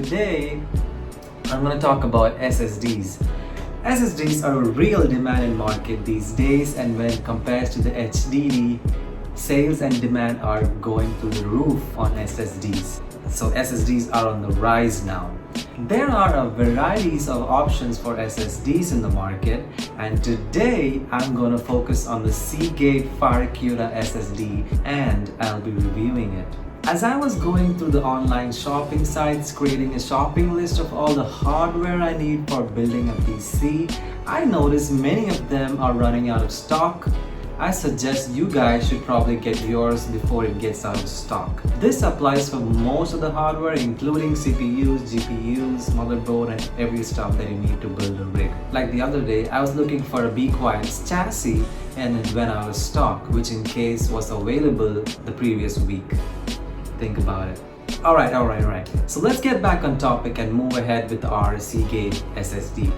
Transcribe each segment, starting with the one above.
today I'm going to talk about SSDs. SSDs are a real demand in market these days, and when compared to the HDD, sales and demand are going through the roof on SSDs. So SSDs are on the rise now. There are a varieties of options for SSDs in the market, and today I'm going to focus on the Seagate FireCuda SSD and I'll be reviewing it. As I was going through the online shopping sites, creating a shopping list of all the hardware I need for building a PC, I noticed many of them are running out of stock. I suggest you guys should probably get yours before it gets out of stock. This applies for most of the hardware, including CPUs, GPUs, motherboard, and every stuff that you need to build a rig. Like the other day, I was looking for a Be Quiet's chassis and it went out of stock, which in case was available the previous week. Think about it. Alright. So let's get back on topic and move ahead with our Seagate SSD.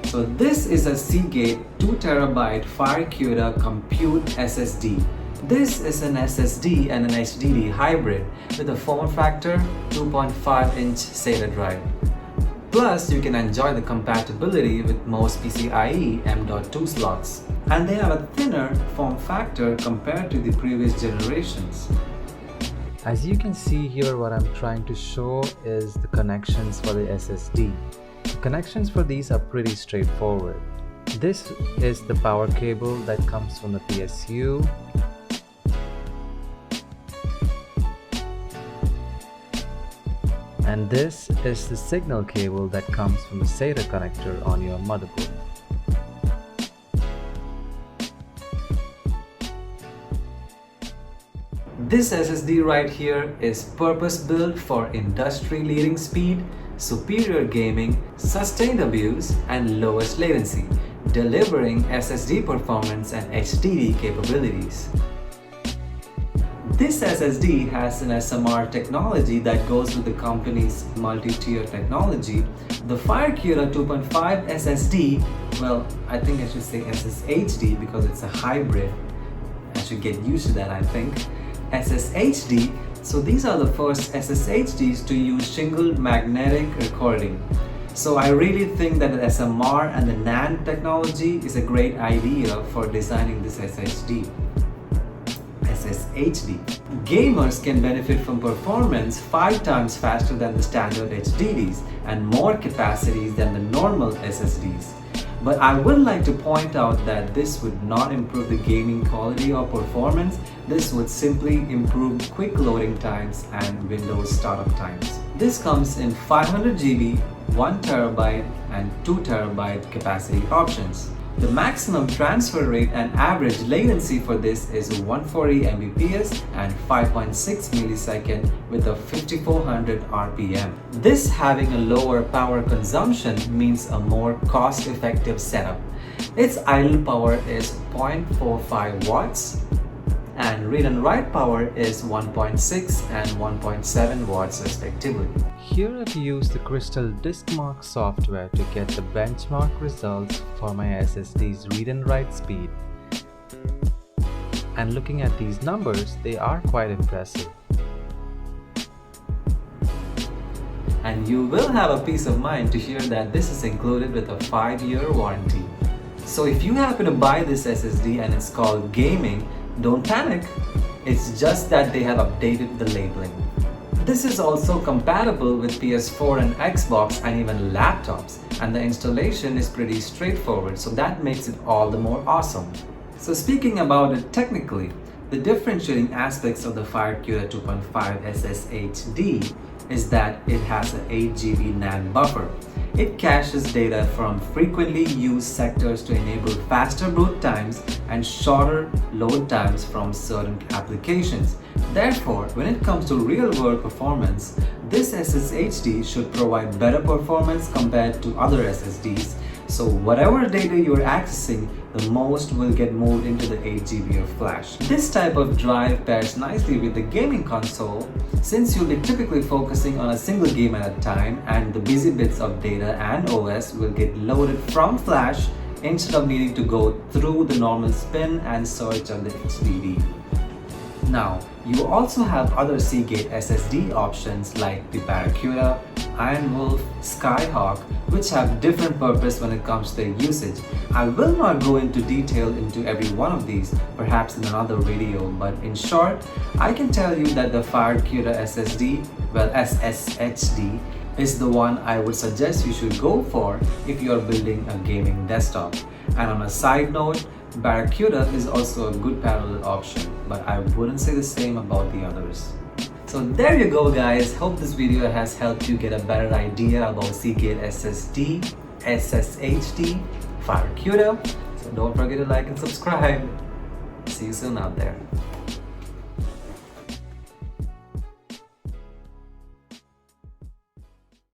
So this is a Seagate 2TB FireCuda Compute SSD. This is an SSD and an HDD hybrid with a form factor 2.5-inch SATA drive. Plus, you can enjoy the compatibility with most PCIe M.2 slots. And they have a thinner form factor compared to the previous generations. As you can see here, what I'm trying to show is the connections for the SSD. The connections for these are pretty straightforward. This is the power cable that comes from the PSU. And this is the signal cable that comes from the SATA connector on your motherboard. This SSD right here is purpose-built for industry-leading speed, superior gaming, sustained abuse, and lowest latency, delivering SSD performance and HDD capabilities. This SSD has an SMR technology that goes with the company's multi-tier technology. The FireCuda 2.5 SSD, well, I think I should say SSHD because it's a hybrid. I should get used to that, I think. SSHD, so these are the first SSHDs to use shingled magnetic recording. So I really think that the SMR and the NAND technology is a great idea for designing this SSD. Gamers can benefit from performance 5 times faster than the standard HDDs and more capacities than the normal SSDs. But I would like to point out that this would not improve the gaming quality or performance. This would simply improve quick loading times and Windows startup times. This comes in 500 GB, 1 TB and 2 TB capacity options. The maximum transfer rate and average latency for this is 140 MBPS and 5.6 millisecond with a 5400 RPM. This having a lower power consumption means a more cost-effective setup. Its idle power is 0.45 watts and read and write power is 1.6 and 1.7 watts respectively. Here I've used the Crystal DiskMark software to get the benchmark results for my SSD's read and write speed. And looking at these numbers, they are quite impressive. And you will have a peace of mind to hear that this is included with a 5-year warranty. So if you happen to buy this SSD and it's called gaming, don't panic. It's just that they have updated the labeling. This is also compatible with PS4 and Xbox and even laptops, and the installation is pretty straightforward, so that makes it all the more awesome. So speaking about it technically, the differentiating aspects of the FireCuda 2.5 SSHD is that it has an 8 GB NAND buffer. It caches data from frequently used sectors to enable faster boot times and shorter load times from certain applications. Therefore, when it comes to real-world performance, this SSHD should provide better performance compared to other SSDs. So whatever data you're accessing, the most will get moved into the 8 GB of flash. This type of drive pairs nicely with the gaming console since you'll be typically focusing on a single game at a time, and the busy bits of data and OS will get loaded from flash instead of needing to go through the normal spin and search of the HDD. Now, you also have other Seagate SSD options like the FireCuda, Iron Wolf, Skyhawk, which have different purpose when it comes to their usage. I will not go into detail into every one of these, perhaps in another video, but in short, I can tell you that the FireCuda SSD, well SSHD, is the one I would suggest you should go for if you are building a gaming desktop. And on a side note, Barracuda is also a good parallel option, but I wouldn't say the same about the others. So there you go guys, hope this video has helped you get a better idea about Seagate SSD, SSHD, FireCuda. So don't forget to like and subscribe. See you soon out there.